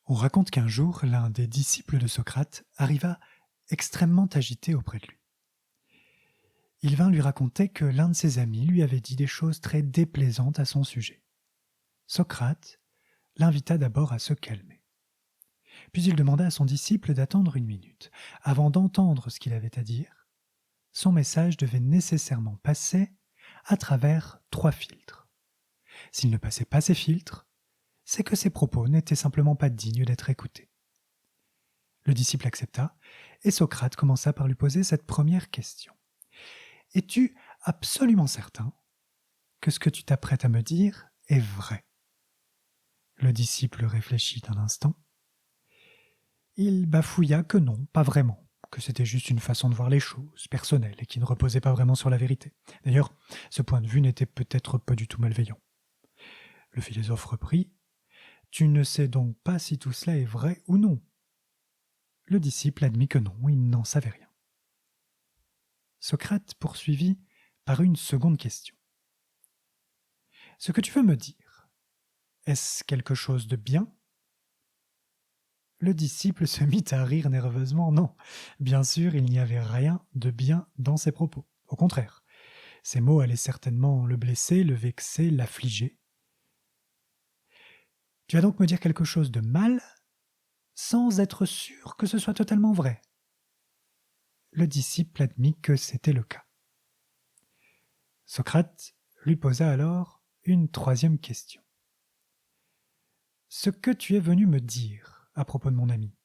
On raconte qu'un jour, l'un des disciples de Socrate arriva extrêmement agité auprès de lui. Il vint lui raconter que l'un de ses amis lui avait dit des choses très déplaisantes à son sujet. Socrate l'invita d'abord à se calmer. Puis il demanda à son disciple d'attendre 1 minute. Avant d'entendre ce qu'il avait à dire, son message devait nécessairement passer à travers 3 filtres. S'il ne passait pas ces filtres, c'est que ses propos n'étaient simplement pas dignes d'être écoutés. Le disciple accepta, et Socrate commença par lui poser cette première question. « Es-tu absolument certain que ce que tu t'apprêtes à me dire est vrai ?» Le disciple réfléchit un instant. Il bafouilla que non, pas vraiment, que c'était juste une façon de voir les choses, personnelle, et qui ne reposait pas vraiment sur la vérité. D'ailleurs, ce point de vue n'était peut-être pas du tout malveillant. Le philosophe reprit. « Tu ne sais donc pas si tout cela est vrai ou non ?» Le disciple admit que non, il n'en savait rien. Socrate poursuivit par une seconde question. « Ce que tu veux me dire, est-ce quelque chose de bien ?» Le disciple se mit à rire nerveusement. Non, bien sûr, il n'y avait rien de bien dans ses propos. Au contraire, ces mots allaient certainement le blesser, le vexer, l'affliger. « Tu vas donc me dire quelque chose de mal, sans être sûr que ce soit totalement vrai ?» Le disciple admit que c'était le cas. Socrate lui posa alors une troisième question. « Ce que tu es venu me dire à propos de mon ami,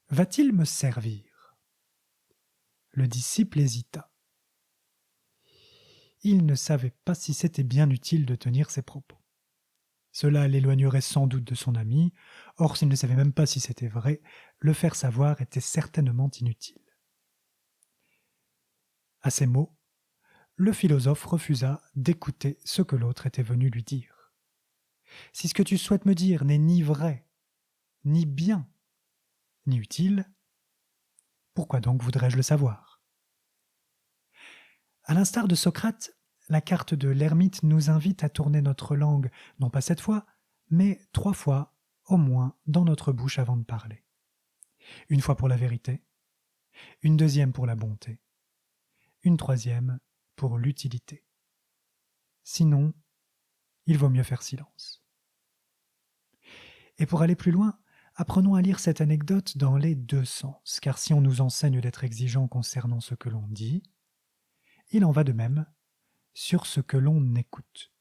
va-t-il me servir ?» Le disciple hésita. Il ne savait pas si c'était bien utile de tenir ses propos. Cela l'éloignerait sans doute de son ami, or s'il ne savait même pas si c'était vrai, le faire savoir était certainement inutile. À ces mots, le philosophe refusa d'écouter ce que l'autre était venu lui dire. « Si ce que tu souhaites me dire n'est ni vrai, ni bien, ni utile, pourquoi donc voudrais-je le savoir ?» À l'instar de Socrate, la carte de l'ermite nous invite à tourner notre langue, non pas 7 fois, mais 3 fois, au moins, dans notre bouche avant de parler. Une fois pour la vérité, une deuxième pour la bonté, une troisième pour l'utilité. Sinon, il vaut mieux faire silence. Et pour aller plus loin, apprenons à lire cette anecdote dans les 2 sens, car si on nous enseigne d'être exigeant concernant ce que l'on dit, il en va de même sur ce que l'on écoute.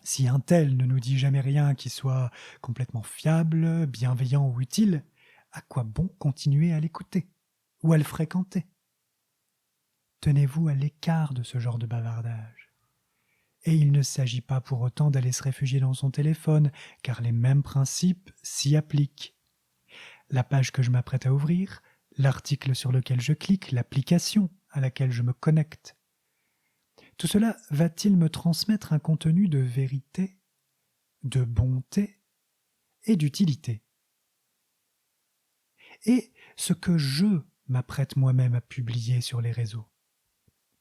Si un tel ne nous dit jamais rien qui soit complètement fiable, bienveillant ou utile, à quoi bon continuer à l'écouter ou à le fréquenter? Tenez-vous à l'écart de ce genre de bavardage. Et il ne s'agit pas pour autant d'aller se réfugier dans son téléphone, car les mêmes principes s'y appliquent. La page que je m'apprête à ouvrir, l'article sur lequel je clique, l'application à laquelle je me connecte, tout cela va-t-il me transmettre un contenu de vérité, de bonté et d'utilité? Et ce que je m'apprête moi-même à publier sur les réseaux,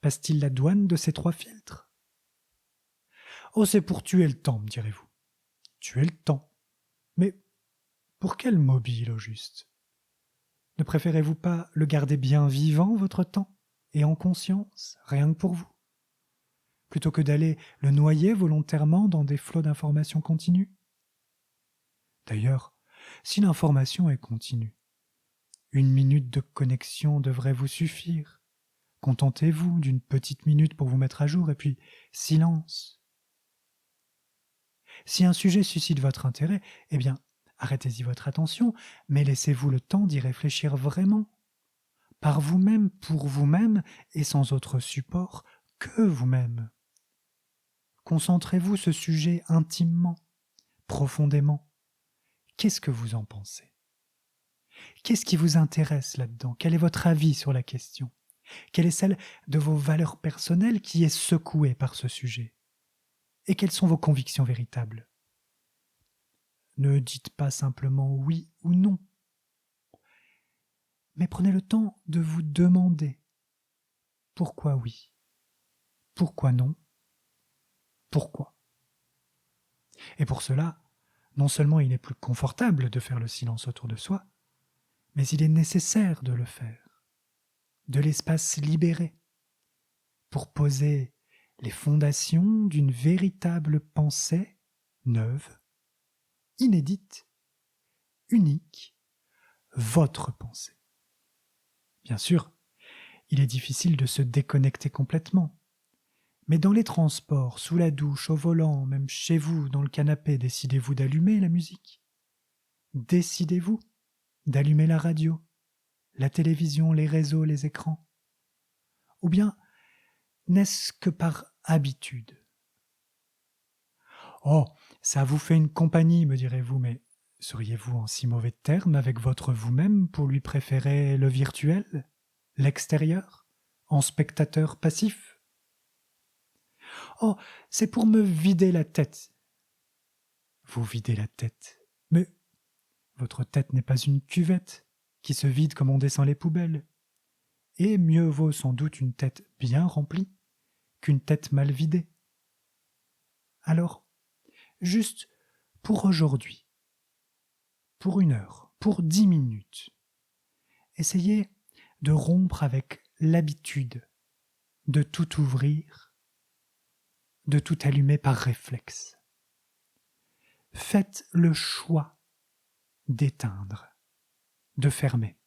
passe-t-il la douane de ces 3 filtres? Oh, c'est pour tuer le temps, me direz-vous. Tuer le temps. Mais pour quel mobile au juste? Ne préférez-vous pas le garder bien vivant, votre temps, et en conscience, rien que pour vous, plutôt que d'aller le noyer volontairement dans des flots d'informations continues? D'ailleurs, si l'information est continue, 1 minute de connexion devrait vous suffire. Contentez-vous d'une petite minute pour vous mettre à jour, et puis silence. Si un sujet suscite votre intérêt, eh bien, arrêtez-y votre attention, mais laissez-vous le temps d'y réfléchir vraiment, par vous-même, pour vous-même, et sans autre support que vous-même. Concentrez-vous ce sujet intimement, profondément. Qu'est-ce que vous en pensez? Qu'est-ce qui vous intéresse là-dedans? Quel est votre avis sur la question? Quelle est celle de vos valeurs personnelles qui est secouée par ce sujet? Et quelles sont vos convictions véritables? Ne dites pas simplement oui ou non, mais prenez le temps de vous demander pourquoi oui, pourquoi non, pourquoi. Et pour cela, Non seulement il est plus confortable de faire le silence autour de soi, mais il est nécessaire de le faire, de l'espace libéré, pour poser les fondations d'une véritable pensée neuve, inédite, unique, votre pensée. Bien sûr, il est difficile de se déconnecter complètement, mais dans les transports, sous la douche, au volant, même chez vous, dans le canapé, décidez-vous d'allumer la musique. Décidez-vous d'allumer la radio, la télévision, les réseaux, les écrans. Ou bien, n'est-ce que par habitude? Oh, ça vous fait une compagnie, me direz-vous, mais seriez-vous en si mauvais termes avec votre vous-même pour lui préférer le virtuel, l'extérieur, en spectateur passif? Oh, c'est pour me vider la tête. Vous videz la tête. Mais votre tête n'est pas une cuvette qui se vide comme on descend les poubelles. Et mieux vaut sans doute une tête bien remplie qu'une tête mal vidée. Alors, juste pour aujourd'hui, pour 1 heure, pour 10 minutes, essayez de rompre avec l'habitude de tout ouvrir, de tout allumer par réflexe. Faites le choix d'éteindre, de fermer,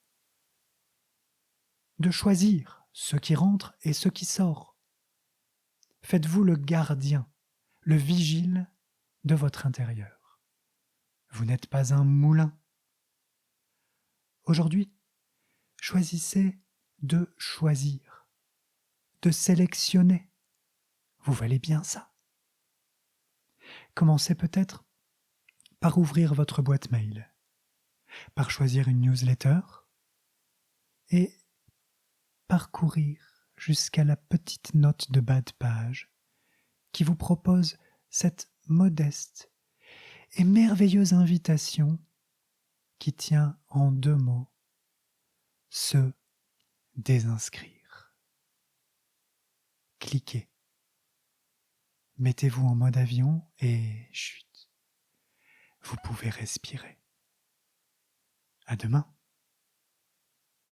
de choisir ce qui rentre et ce qui sort. Faites-vous le gardien, le vigile de votre intérieur. Vous n'êtes pas un moulin. Aujourd'hui, choisissez de choisir, de sélectionner. Vous valez bien ça. Commencez peut-être par ouvrir votre boîte mail, par choisir une newsletter et parcourir jusqu'à la petite note de bas de page qui vous propose cette modeste et merveilleuse invitation qui tient en 2 mots: se désinscrire. Cliquez. Mettez-vous en mode avion et chut, vous pouvez respirer. À demain.